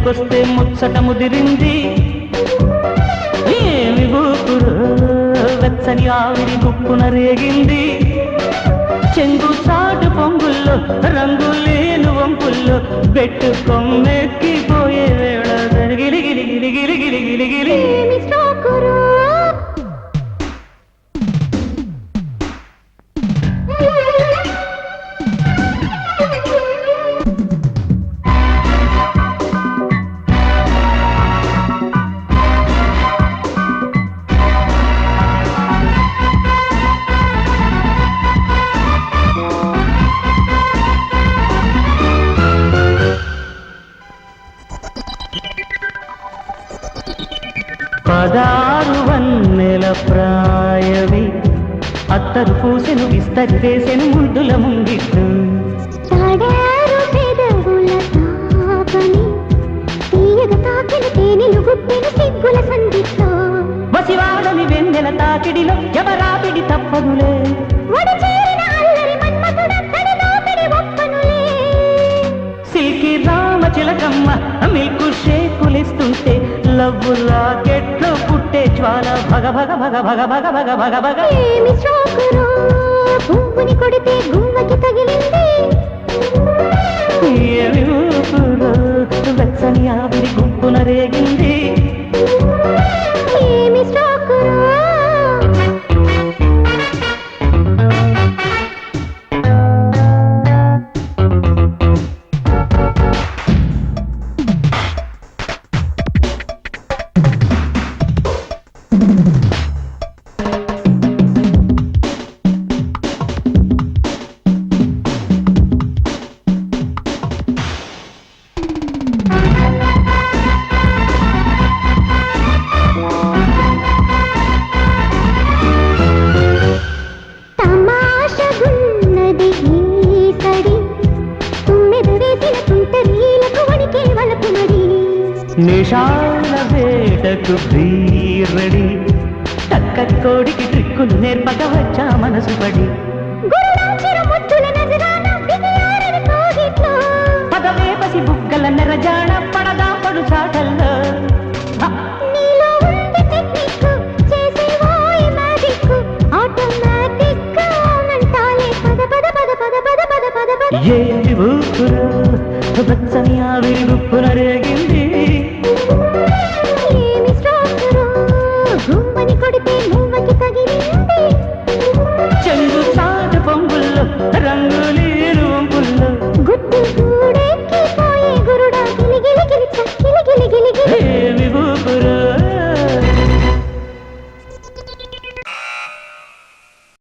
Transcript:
దగ్గరికొస్తే ముచ్చట ముదిరింది. ఏమి ఊపురు వెచ్చని ఆవిరి గుప్పున రేగింది. చెంగు చాటు పొంగుల్లో రంగు లేను వంపుల్లో బెట్టు కొమ్మెక్కిపోయే వేళ గిలి గిలి గిలి గిలి గిలి గిలి గిలి. పదారు వన్నెల ప్రాయవి అత్తరు పూసెను విస్తరి వేసెను ముద్దుల ముంగిట్టు. వసివాడని వెన్నెల తాకిడిలో ఎవరాపిడి తప్పదులే. సిల్కి రామ చిలకమ్మ మిల్కు షేకులిస్తుంటే లవ్వు రాకెట్లో పుట్టే జ్వాల భగ భగ భగ భగ భగ భగ భగ భగ. ఏమి షోకురో పువ్వుని కొడితే గువ్వకి తగిలింది. ఏమి ఊపురో వెచ్చని ఆవిరి గుంపున రేగింది. ఏమి షోకురో నిషాల వేటకు భీరడి టక్క కోడికి ట్రిక్కులు నేర్పక వచ్చా మనసు పడి. పదవేపసి బుగ్గల నెరజాడ పడదా పడు చాటల్లో. ఏమి ఊపురు వెచ్చని ఆవిరి గుప్పున రేగింది. ఏమి షోకురో గుమ్మని కొడితే